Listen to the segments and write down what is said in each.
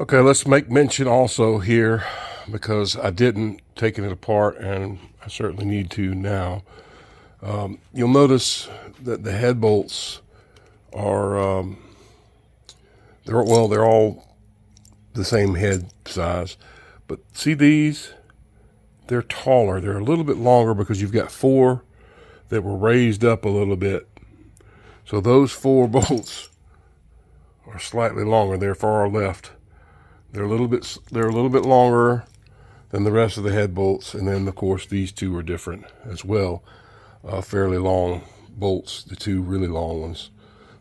Okay, let's make mention also here, because I didn't take it apart and I certainly need to now. You'll notice that the head bolts are, they're all the same head size, but see these? They're taller. They're a little bit longer because you've got four that were raised up a little bit. So those four bolts are slightly longer. They're far left. They're a little bit longer than the rest of the head bolts, and then of course these two are different as well. Fairly long bolts, the two really long ones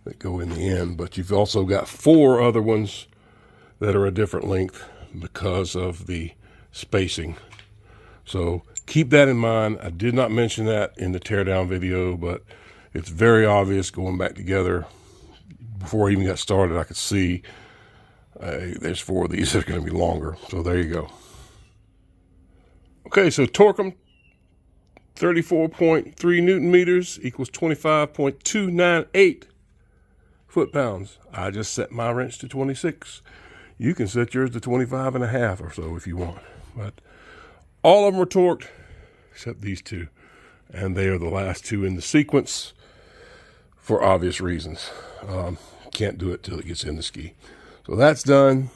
that go in the end. But you've also got four other ones that are a different length because of the spacing. So keep that in mind. I did not mention that in the teardown video, but it's very obvious going back together. Before I even got started, I could see there's four of these that are going to be longer. So there you go. Okay, so torque them, 34.3 Newton meters equals 25.298 foot-pounds. I just set my wrench to 26. You can set yours to 25.5 or so if you want. But all of them are torqued except these two. And they are the last two in the sequence for obvious reasons. Can't do it till it gets in the ski. So that's done.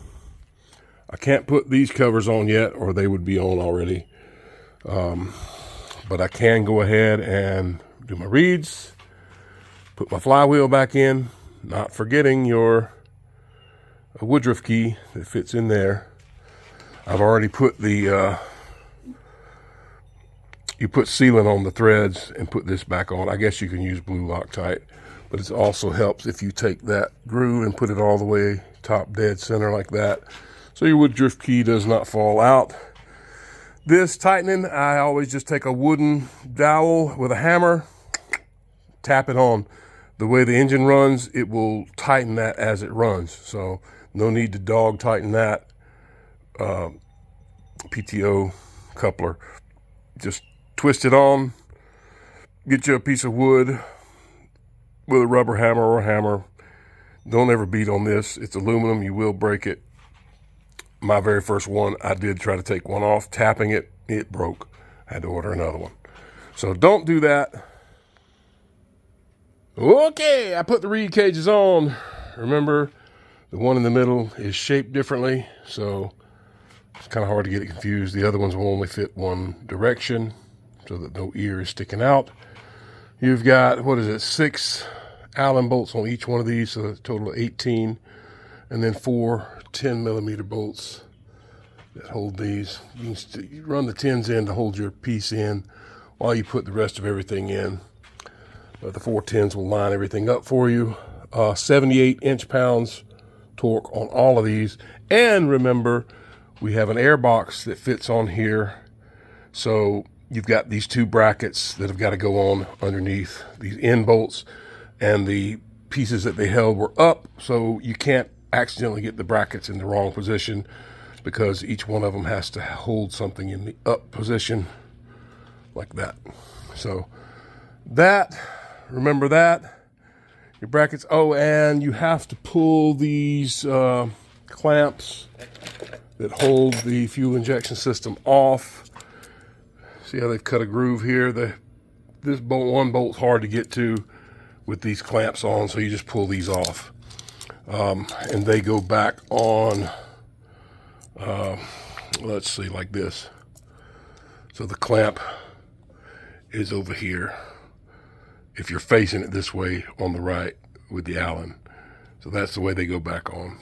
I can't put these covers on yet, or they would be on already. But I can go ahead and do my reeds, put my flywheel back in, not forgetting your woodruff key that fits in there. I've already put the, you put sealant on the threads and put this back on. I guess you can use blue Loctite, but it also helps if you take that groove and put it all the way top dead center like that, so your woodruff key does not fall out. This tightening, I always just take a wooden dowel with a hammer, tap it on. The way the engine runs, it will tighten that as it runs. So no need to dog tighten that PTO coupler. Just twist it on, get you a piece of wood with a rubber hammer or a hammer. Don't ever beat on this. It's aluminum, you will break it. My very first one, I did try to take one off, tapping it, it broke. I had to order another one. So don't do that. Okay, I put the reed cages on. Remember, the one in the middle is shaped differently, so it's kind of hard to get it confused. The other ones will only fit one direction so that no ear is sticking out. You've got, 6 Allen bolts on each one of these, so a total of 18. And then 4 10mm bolts that hold these. You run the 10s in to hold your piece in while you put the rest of everything in. But the 4 10s will line everything up for you. 78 inch-pounds torque on all of these. And remember, we have an air box that fits on here. So you've got these 2 brackets that have got to go on underneath these end bolts. And the pieces that they held were up, so you can't accidentally get the brackets in the wrong position, because each one of them has to hold something in the up position like that. So that, remember that, your brackets. Oh, and you have to pull these clamps that hold the fuel injection system off. See how they've cut a groove here? This one bolt's hard to get to with these clamps on, so you just pull these off. And they go back on, let's see, like this. So the clamp is over here, if you're facing it this way on the right with the Allen. So that's the way they go back on.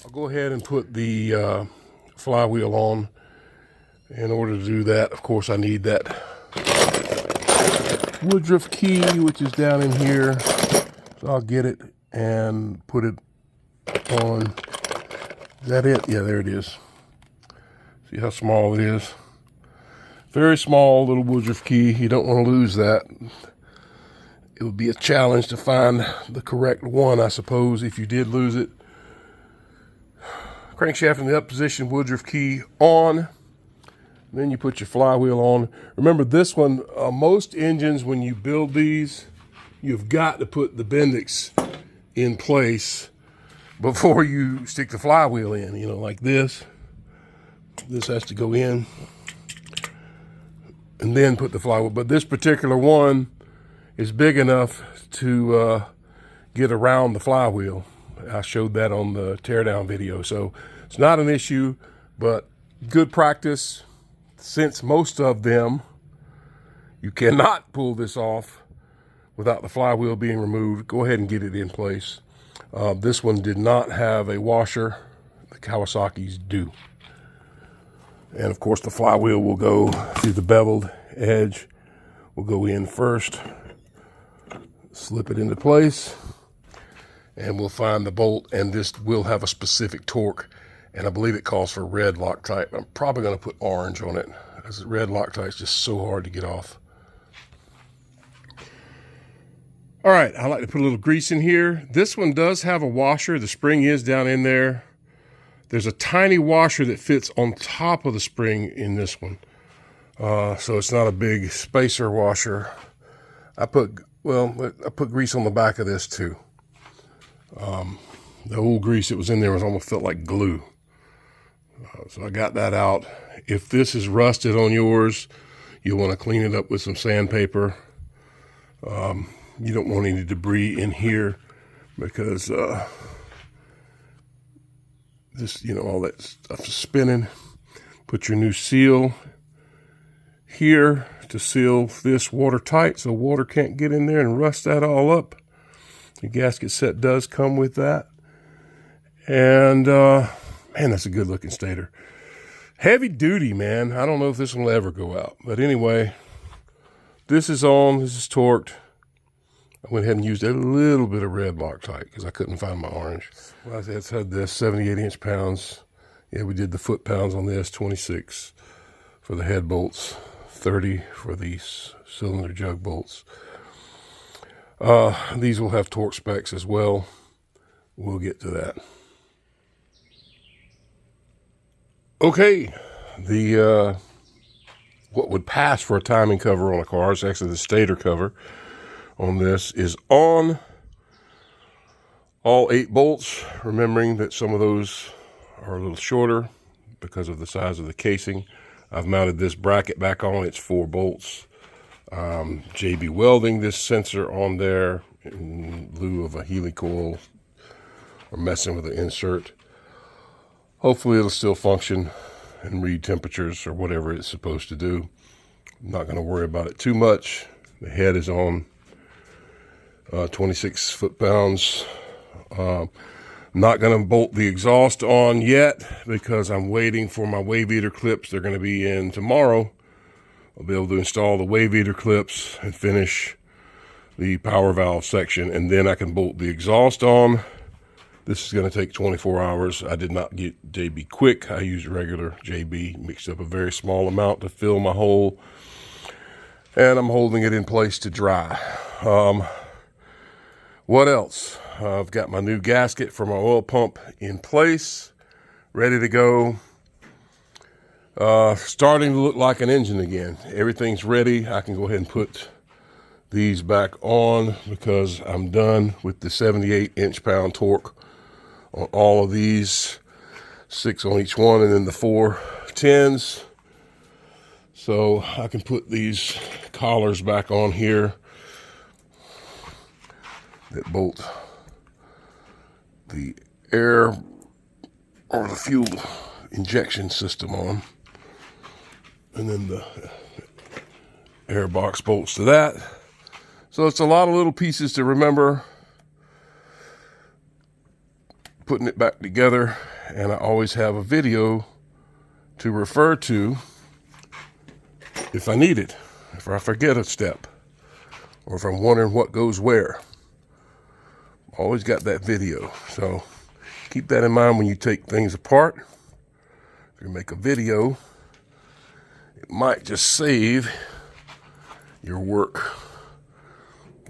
I'll go ahead and put the flywheel on. In order to do that, of course, I need that woodruff key, which is down in here. So I'll get it and put it on. Is that it? Yeah, there it is. See how small it is? Very small little woodruff key. You don't want to lose that. It would be a challenge to find the correct one, I suppose, if you did lose it. Crankshaft in the up position, woodruff key on. Then you put your flywheel on. Remember this one, most engines, when you build these, you've got to put the Bendix in place before you stick the flywheel in, you know, like this. This has to go in and then put the flywheel. But this particular one is big enough to get around the flywheel. I showed that on the teardown video. So it's not an issue, but good practice. Since most of them, you cannot pull this off without the flywheel being removed, go ahead and get it in place. This one did not have a washer. The Kawasaki's do. And of course the flywheel will go through the beveled edge. We'll go in first, slip it into place, and we'll find the bolt, and this will have a specific torque, and I believe it calls for red Loctite. I'm probably going to put orange on it, because red Loctite is just so hard to get off. All right, I like to put a little grease in here. This one does have a washer. The spring is down in there. There's a tiny washer that fits on top of the spring in this one. So it's not a big spacer washer. I put grease on the back of this too. The old grease that was in there was almost felt like glue. So I got that out. If this is rusted on yours, you'll want to clean it up with some sandpaper. You don't want any debris in here because this, you know, all that stuff is spinning. Put your new seal here to seal this watertight so water can't get in there and rust that all up. The gasket set does come with that. And man, that's a good looking stator. Heavy duty, man. I don't know if this one will ever go out. But anyway, this is on, this is torqued. I went ahead and used a little bit of red Loctite because I couldn't find my orange. Well, I had this 78 inch-pounds. Yeah, we did the foot-pounds on this, 26 for the head bolts, 30 for these cylinder jug bolts. These will have torque specs as well. We'll get to that. Okay, the what would pass for a timing cover on a car is actually the stator cover on this is on all 8 bolts, remembering that some of those are a little shorter because of the size of the casing. I've mounted this bracket back on. It's 4 bolts. JB welding this sensor on there in lieu of a helicoil or messing with the insert. Hopefully it'll still function and read temperatures or whatever it's supposed to do. I'm not going to worry about it too much. The head is on 26 foot-pounds. Not going to bolt the exhaust on yet because I'm waiting for my wave eater clips. They're going to be in tomorrow. I'll be able to install the wave eater clips and finish the power valve section, and then I can bolt the exhaust on. This is going to take 24 hours. I did not get JB Quick. I used regular JB, mixed up a very small amount to fill my hole, and I'm holding it in place to dry. What else? I've got my new gasket for my oil pump in place, ready to go. Starting to look like an engine again. Everything's ready. I can go ahead and put these back on because I'm done with the 78 inch-pound torque on all of these, 6 on each one, and then the 4 10s. So I can put these collars back on here that bolt the air or the fuel injection system on, and then the air box bolts to that. So it's a lot of little pieces to remember, putting it back together, and I always have a video to refer to if I need it, if I forget a step, or if I'm wondering what goes where. Always got that video, so keep that in mind when you take things apart. If you make a video, it might just save your work,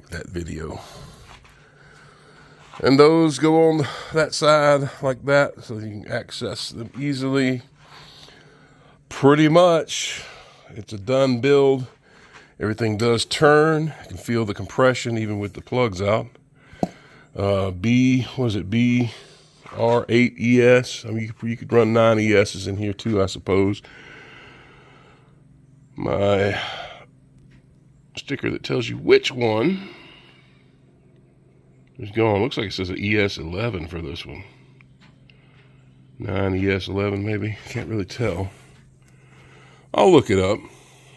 that video. And those go on that side like that, so you can access them easily. Pretty much, it's a done build. Everything does turn. You can feel the compression even with the plugs out. B R8 ES. I mean, you could run 9 ESs in here too, I suppose. My sticker that tells you which one is gone. Looks like it says an ES11 for this one. 9 ES11 maybe. Can't really tell. I'll look it up.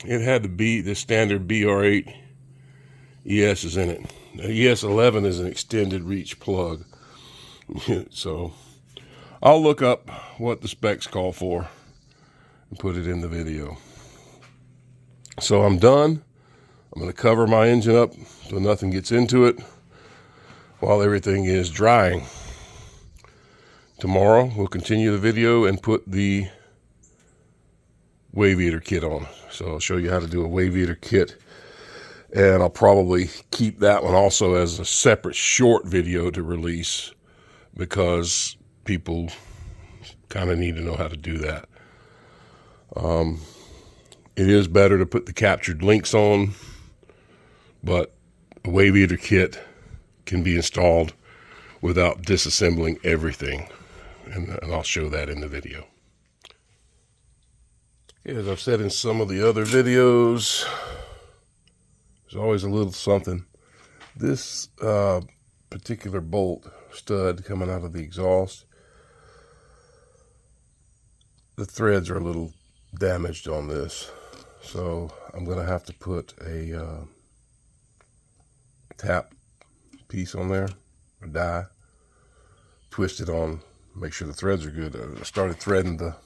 It had to be the standard BR8 ES is in it. Now, ES11 is an extended reach plug. So I'll look up what the specs call for and put it in the video. So I'm done. I'm going to cover my engine up so nothing gets into it while everything is drying. Tomorrow we'll continue the video and put the wave eater kit on. So I'll show you how to do a wave eater kit, and I'll probably keep that one also as a separate short video to release because people kind of need to know how to do that. It is better to put the captured links on, but a wave eater kit can be installed without disassembling everything, and I'll show that in the video. As I've said in some of the other videos, there's always a little something. This particular bolt stud coming out of the exhaust, the threads are a little damaged on this, so I'm going to have to put a tap piece on there, a die, twist it on, make sure the threads are good. I started threading the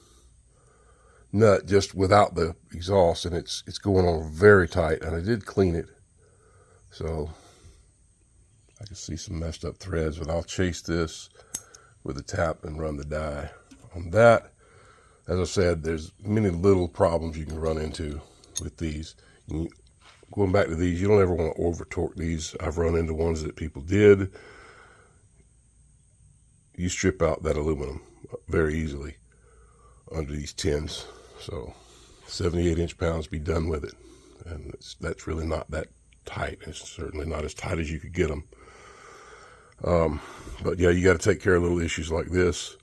nut just without the exhaust, and it's going on very tight, and I did clean it, so I can see some messed up threads, but I'll chase this with a tap and run the die on that. As I said, there's many little problems you can run into with these. Going back to these, you don't ever want to over torque these. I've run into ones that people did. You strip out that aluminum very easily under these tins. So 78 inch-pounds, be done with it. And that's really not that tight. It's certainly not as tight as you could get them. But yeah, you got to take care of little issues like this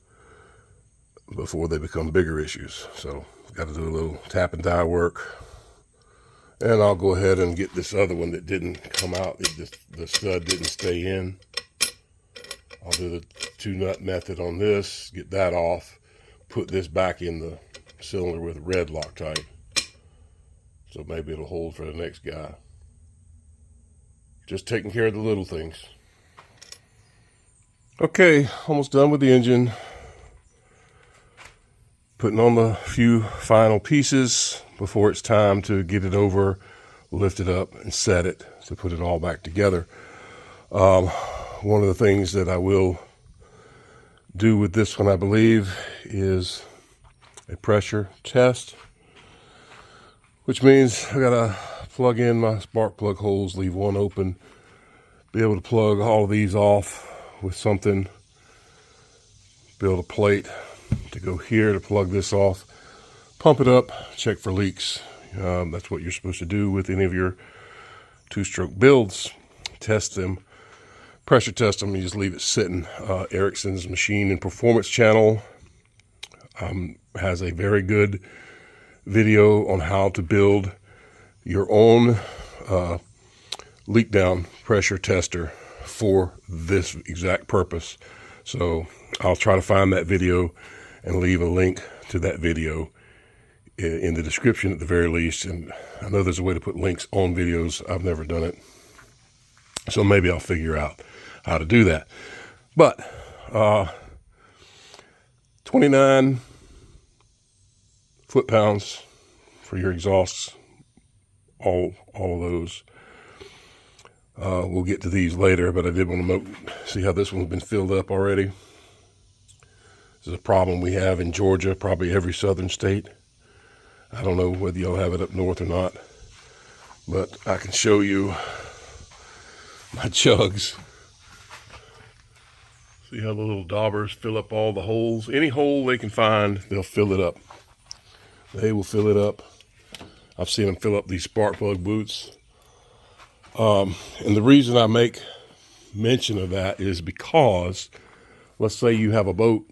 before they become bigger issues. So got to do a little tap and die work. And I'll go ahead and get this other one that didn't come out. The stud didn't stay in. I'll do the 2-nut method on this, get that off, put this back in the cylinder with red Loctite, so maybe it'll hold for the next guy. Just taking care of the little things. Okay, almost done with the engine. Putting on the few final pieces before it's time to get it over, lift it up, and set it to put it all back together. One of the things that I will do with this one, I believe, is a pressure test, which means I gotta plug in my spark plug holes, leave one open, be able to plug all of these off with something, build a plate to go here to plug this off, pump it up, check for leaks. That's what you're supposed to do with any of your two-stroke builds. Test them, pressure test them, you just leave it sitting. ERICKSONS Machine and Performance channel has a very good video on how to build your own leak down pressure tester for this exact purpose. So I'll try to find that video and leave a link to that video in the description at the very least. And I know there's a way to put links on videos. I've never done it, so maybe I'll figure out how to do that. But 29 foot-pounds for your exhausts, all of those. We'll get to these later, but I did want to see how this one's been filled up already. This is a problem we have in Georgia, probably every southern state. I don't know whether y'all have it up north or not, but I can show you my jugs. See how the little daubers fill up all the holes? Any hole they can find, they'll fill it up. They will fill it up. I've seen them fill up these spark plug boots. And the reason I make mention of that is because let's say you have a boat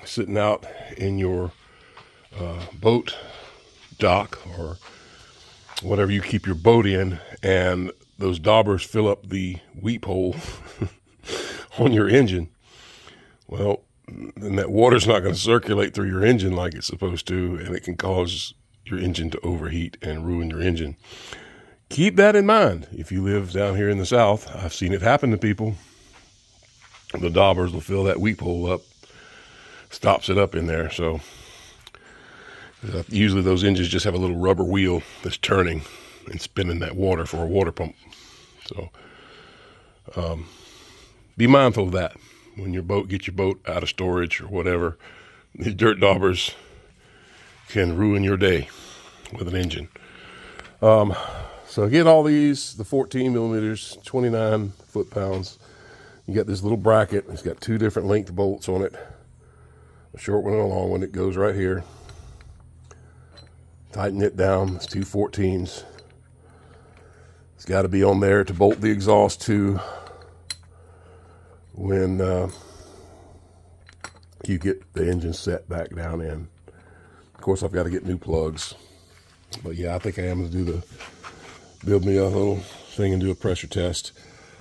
sitting out in your boat dock or whatever you keep your boat in, and those daubers fill up the weep hole on your engine. Well, then that water's not going to circulate through your engine like it's supposed to, and it can cause your engine to overheat and ruin your engine. Keep that in mind. If you live down here in the South, I've seen it happen to people. The daubers will fill that weep hole up, stops it up in there. So usually those engines just have a little rubber wheel that's turning and spinning that water for a water pump. So be mindful of that when get your boat out of storage or whatever. These dirt daubers can ruin your day with an engine. So again, all these, the 14 millimeters, 29 foot-pounds. You got this little bracket. It's got two different length bolts on it, a short one and a long one. It goes right here. Tighten it down. It's two 14s. It's got to be on there to bolt the exhaust to when you get the engine set back down in. Of course, I've got to get new plugs. But yeah, I think I am going to build me a little thing and do a pressure test.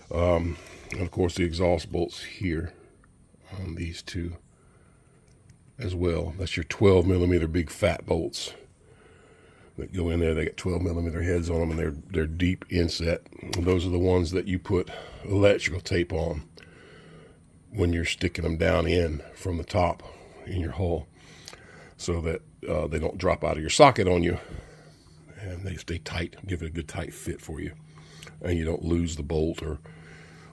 And of course, the exhaust bolts here on these two as well. That's your 12 millimeter big fat bolts that go in there. They got 12 millimeter heads on them, and they're deep inset. And those are the ones that you put electrical tape on when you're sticking them down in from the top in your hull, so that they don't drop out of your socket on you, and they stay tight, give it a good tight fit for you, and you don't lose the bolt or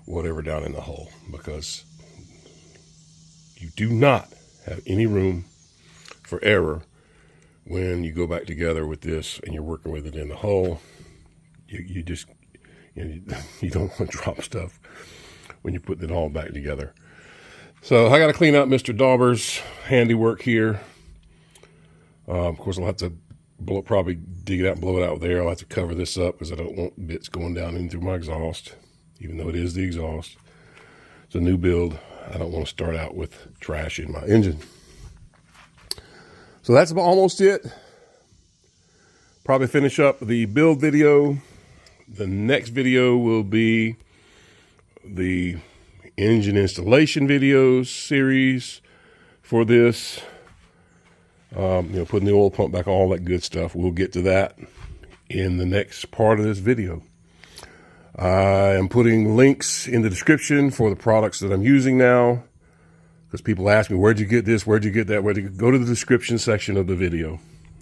whatever down in the hull, because you do not have any room for error when you go back together with this and you're working with it in the hull. You just, you don't want to drop stuff when you're putting it all back together. So I got to clean up Mr. Dauber's handiwork here. Of course, I'll have to probably dig it out and blow it out there. I'll have to cover this up because I don't want bits going down in through my exhaust, even though it is the exhaust. It's a new build. I don't want to start out with trash in my engine. So that's about almost it. Probably finish up the build video. The next video will be the engine installation videos series for this. Putting the oil pump back, all that good stuff. We'll get to that in the next part of this video. I am putting links in the description for the products that I'm using now, because people ask me, where'd you get this? Where'd you get that? Where'd you go to the description section of the video?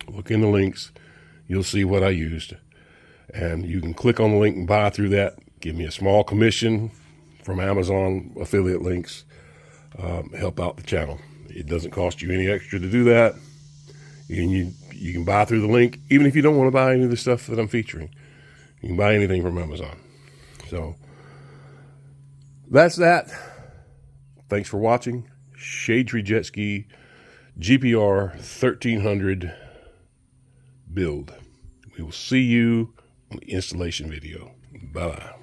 Look in the links. You'll see what I used. And you can click on the link and buy through that. Give me a small commission from Amazon affiliate links. Help out the channel. It doesn't cost you any extra to do that. And you can buy through the link, even if you don't want to buy any of the stuff that I'm featuring. You can buy anything from Amazon. So that's that. Thanks for watching. Shadetreejetski GP1300 build. We will see you on the installation video. Bye-bye.